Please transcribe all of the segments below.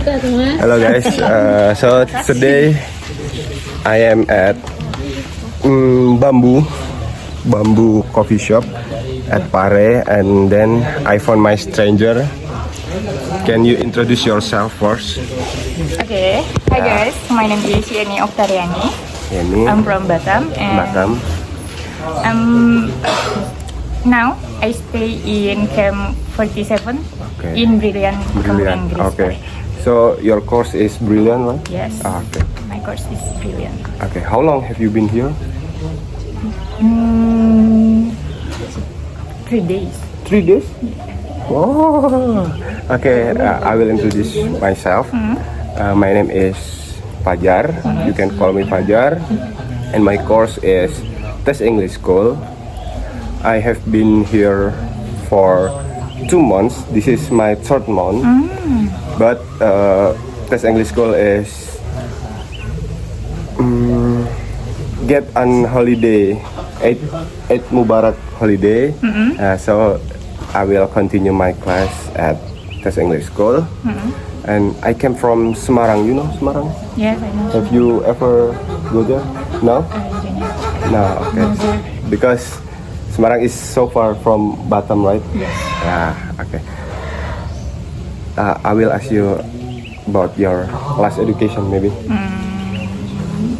Hello guys, so today I am at Bamboo coffee shop at Pare, and then I found my stranger. Can you introduce yourself first? Okay, hi guys, my name is Yeni Oktariani. Yeni. I'm from Batam, and now I stay in Camp 47 in Brilliant. Okay. So your course is Brilliant, right? Yes. Okay. My course is Brilliant. Okay. How long have you been here? 3 days. 3 days? Oh. Okay. I will introduce myself. My name is Fajar. You can call me Fajar. And my course is Test English School. I have been here for 2 months. This is my 3rd month. But Test English School is get on holiday, Eid Mubarak holiday. So I will continue my class at Test English School. And I came from Semarang. You know Semarang? Yes, I know. Have you ever go there? No? No. Okay. Because Semarang is so far from Batam, right? Yes. Yeah. Okay. I will ask you about your class education, maybe.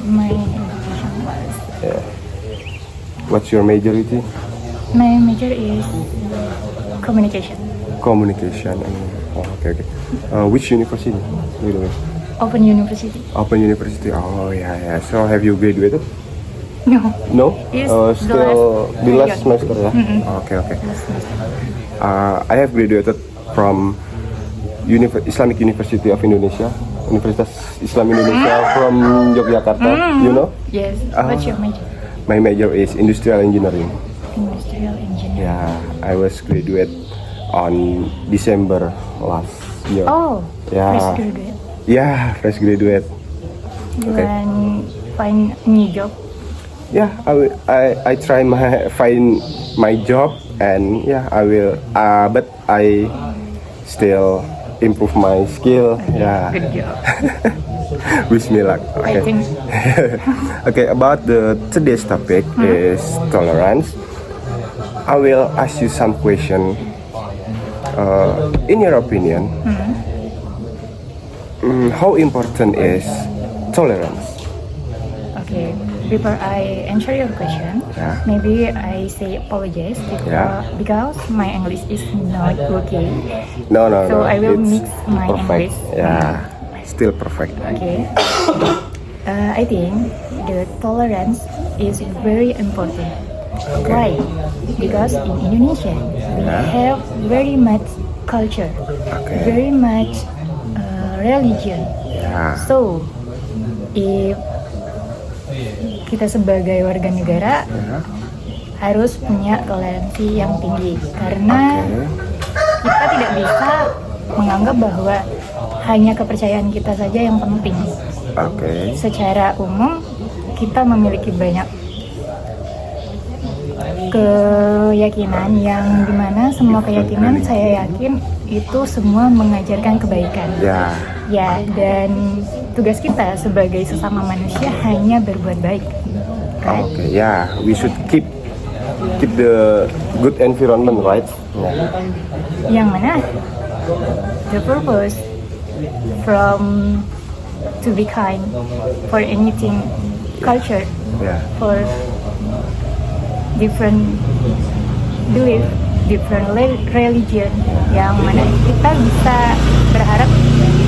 My education was. Yeah. What's your majority? My major is communication. Communication. Okay. Which university? By the way? Open University. Open University. Oh yeah. So have you graduated? No. No. It's Still the last period. semester, ya? Okay. I have graduated from Islamic University of Indonesia, Universitas Islam Indonesia from Yogyakarta. You know? Yes. What's your major? My major is Industrial Engineering. Industrial engineering. Yeah, I was graduate on December last year. Oh. Yeah. Fresh graduate. Yeah, fresh graduate. You Okay. can find new job. Yeah, I try find my job, and yeah, I will. But I still improve my skill. Yeah. Good job. Wish me luck. Okay. I think. Okay, about the today's topic is tolerance. I will ask you some question. In your opinion, how important is tolerance? Okay. Before I answer your question, maybe I say apologize because my English is not okay. No. So I will it's mix my perfect. English. Yeah, still perfect. Okay. I think the tolerance is very important. Why? Because in Indonesia we have very much culture, very much religion. Yeah. So if kita sebagai warga negara harus punya toleransi yang tinggi, karena kita tidak bisa menganggap bahwa hanya kepercayaan kita saja yang penting. Secara umum kita memiliki banyak keyakinan yang dimana semua keyakinan saya yakin itu semua mengajarkan kebaikan. Ya, dan tugas kita sebagai sesama manusia hanya berbuat baik. Right? Okay, yeah, we should keep the good environment, right? Yang mana the purpose from to be kind for anything culture, for different belief, different religion, yang mana kita bisa berharap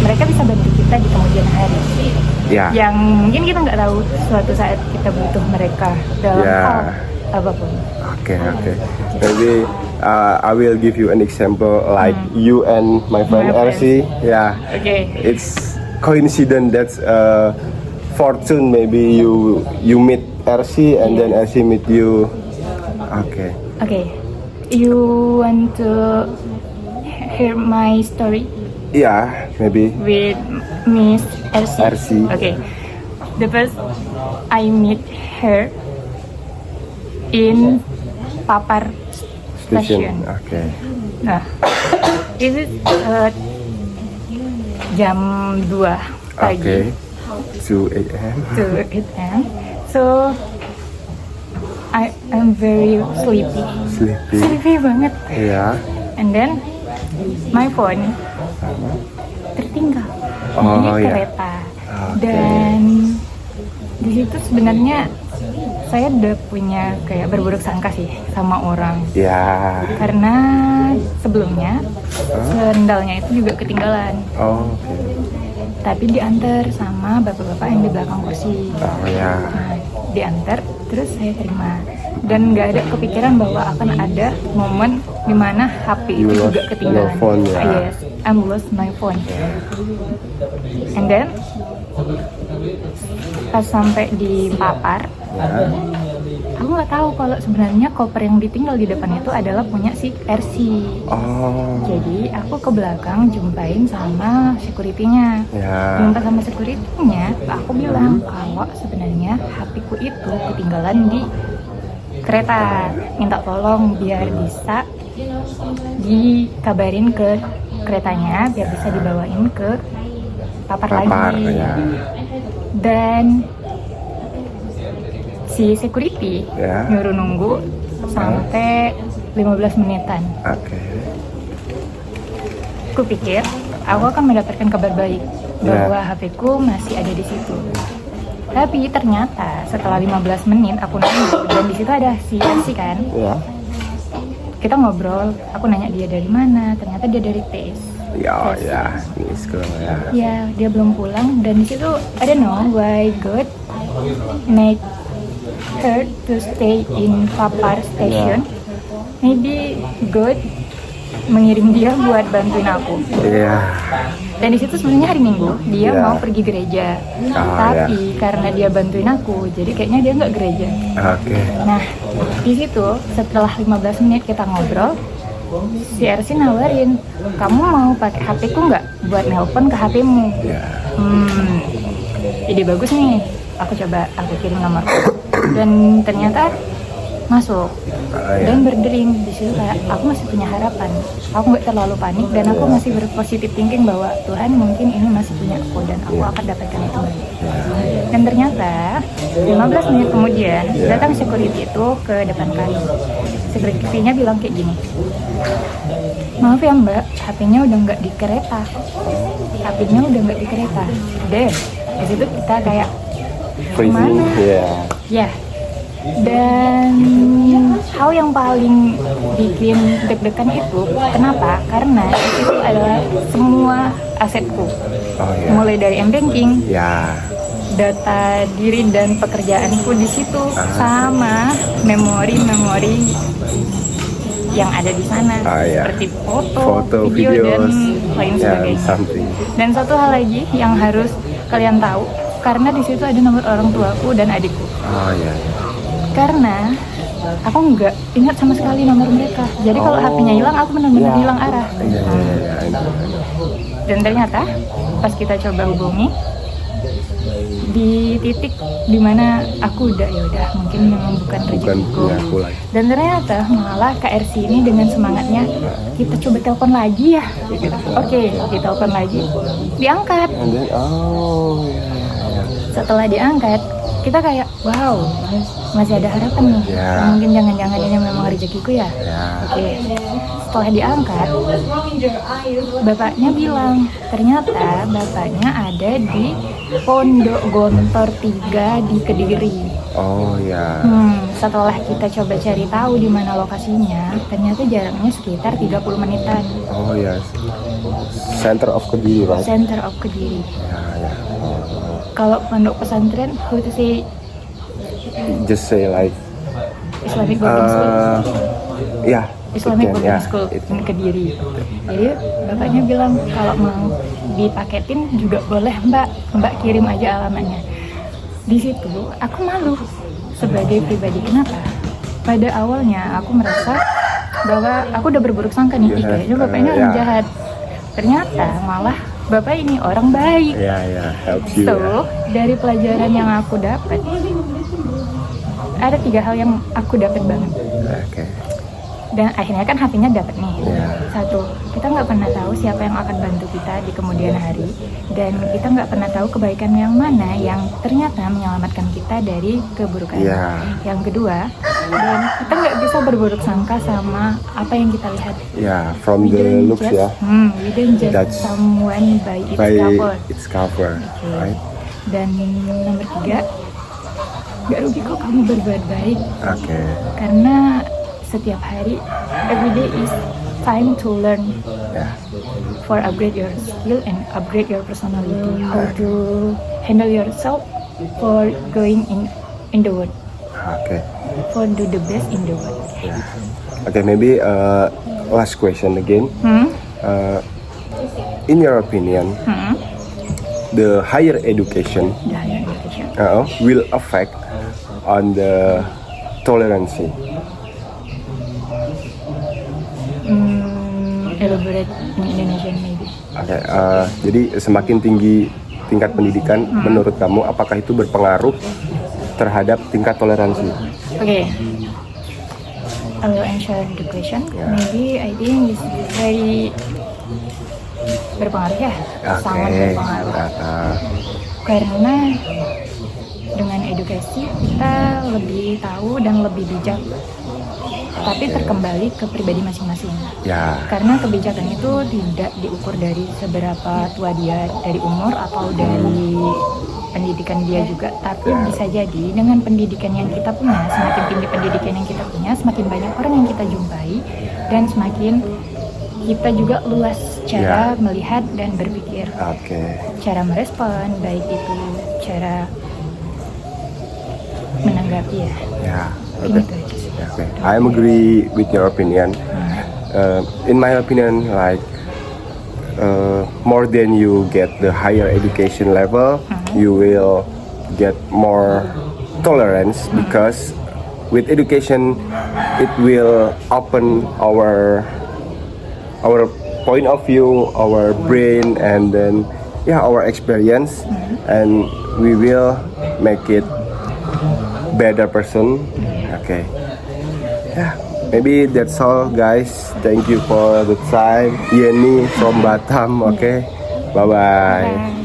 mereka bisa bantu kita di kemudian hari. Yang mungkin kita nggak tahu suatu saat kita butuh mereka dalam hal apapun. Okay. Maybe I will give you an example like you and my friend RC. Yeah. Okay. It's coincidence that fortune maybe you meet RC and then RC meet you. Okay. You want to hear my story? Yeah, maybe. With Miss RC. Okay. The first I meet her in Papar station. Okay. Nah, this is jam 2 pagi. Okay. 2 a.m. 2 a.m. So I am very sleepy. Sleepy banget. Iya. And then my phone tertinggal di kereta. Dan di situ sebenarnya saya udah punya kayak berburuk sangka sih sama orang. Ya. Karena sebelumnya sendalnya itu juga ketinggalan. Oh, oke. Tapi diantar sama bapak-bapak yang di belakang kursi. Oh ya. Nah, diantar, terus saya terima. Dan nggak ada kepikiran bahwa akan ada momen dimana HP itu juga ketinggalan. Your phone, ya. Yes, I lost my phone. And then pas sampai di Papar, aku nggak tahu kalau sebenarnya koper yang ditinggal di depan itu adalah punya si RC. Oh. Jadi aku ke belakang jumpain sama security-nya. Ya. Jumpa sama security-nya, aku bilang kalau sebenarnya HP-ku itu ketinggalan di kereta. Minta tolong biar bisa dikabarin ke keretanya, biar bisa dibawain ke Papar lagi. Ya. Dan si security nyuruh nunggu sampai 15 menitan. Oke. Aku pikir aku akan mendapatkan kabar baik bahwa HP-ku masih ada di situ. Tapi ternyata setelah 15 menit aku nunggu dan di situ ada si MC kan. Ya. Kita ngobrol, aku nanya dia dari mana, ternyata dia dari TIS. Ya, ya, ini school ya. Ya, dia belum pulang dan di situ I don't know why God make her to stay in Papar station. Maybe God mengirim dia buat bantuin aku. Iya. Dan di situ sebenarnya hari Minggu dia mau pergi gereja, tapi karena dia bantuin aku, jadi kayaknya dia nggak gereja. Oke. Nah, di situ setelah 15 menit kita ngobrol, si RC nawarin, kamu mau pakai HP-ku nggak buat nelpon ke HP-mu? Ide bagus nih. Aku kirim nomorku dan ternyata masuk dan berdering di situ kayak aku masih punya harapan. Aku nggak terlalu panik dan aku masih berpositif thinking bahwa Tuhan mungkin ini masih punya aku dan aku akan dapatkan itu. Dan ternyata 15 menit kemudian datang security itu ke depan kami. Security-nya bilang kayak gini, maaf ya Mbak, HP-nya udah nggak di kereta. HP-nya udah nggak di kereta. Deh, di situ kita kayak Freezing, ya. Dan hal yang paling bikin deg-degan itu kenapa? Karena itu adalah semua asetku, mulai dari m-banking, data diri dan pekerjaanku di situ, sama memori-memori yang ada di sana, seperti foto, video dan lain sebagainya. Dan satu hal lagi yang harus kalian tahu, karena di situ ada nomor orang tuaku dan adikku. Karena aku nggak ingat sama sekali nomor mereka. Jadi kalau HP-nya hilang, aku benar-benar hilang arah. Dan ternyata pas kita coba hubungi di titik dimana aku udah mungkin memang bukan rezekiku. Dan ternyata malah KRC ini dengan semangatnya, kita coba telepon lagi ya. Oke, kita telepon lagi. Diangkat. Setelah diangkat, kita kayak wow, masih ada harapan nih. Mungkin jangan-jangan ini memang rezekiku ya. Oke. Setelah diangkat, bapaknya bilang ternyata bapaknya ada di Pondok Gontor 3 di Kediri. Setelah kita coba cari tahu di mana lokasinya, ternyata jaraknya sekitar 30 menitan. Center of Kediri, right? Center of Kediri. Kalau pondok pesantren, how to say? Just say like Islamic boarding school. Islamic boarding school in Kediri. Jadi bapaknya bilang kalau mau dipaketin juga boleh Mbak kirim aja alamatnya. Di situ aku malu sebagai pribadi. Kenapa? Pada awalnya aku merasa bahwa aku udah berburuk sangka nih, kayaknya bapaknya orang jahat. Ternyata malah bapak ini orang baik. Helps you. So, dari pelajaran yang aku dapat, ada 3 hal yang aku dapat banget. Dan akhirnya kan hatinya dapat nih. Yeah. Satu, kita nggak pernah tahu siapa yang akan bantu kita di kemudian hari, dan kita nggak pernah tahu kebaikan yang mana yang ternyata menyelamatkan kita dari keburukan. Yeah. Yang kedua, dan kita nggak bisa berburuk sangka sama apa yang kita lihat. Yeah, from We the don't looks judge- ya. We don't judge That's someone by its By cover. its cover, right? Dan nomor tiga, nggak rugi kok kamu berbuat baik, Oke. karena setiap hari, every day is time to learn, Ya. for upgrade your skill and upgrade your personality, how to handle yourself for going in the world, Oke. for do the best in the world. Ya. Oke, maybe last question again. In your opinion, the higher education The higher education. will affect on the tolerancy. Elaborate in Indonesian maybe. Oke, jadi semakin tinggi tingkat pendidikan, menurut kamu apakah itu berpengaruh terhadap tingkat toleransi? Okay, I will answer the question. Maybe I think it's very berpengaruh ya, sangat berpengaruh. Karena dengan edukasi kita lebih tahu dan lebih bijak, tapi terkembali ke pribadi masing-masing. Ya. Karena kebijakan itu tidak diukur dari seberapa tua dia, dari umur atau dari pendidikan dia juga, tapi bisa jadi dengan pendidikan yang kita punya, semakin tinggi pendidikan yang kita punya, semakin banyak orang yang kita jumpai, dan semakin kita juga luas cara melihat dan berpikir, cara merespon, baik itu cara menanggapi ya. Ini tuh aja sih. Okay. I agree with your opinion. In my opinion, like more than you get the higher education level, you will get more tolerance because with education, it will open our point of view, our brain, and then our experience, and we will make it better person. Okay. Yeah, maybe that's all, guys. Thank you for the time. Yeni from Batam. Okay. Bye bye.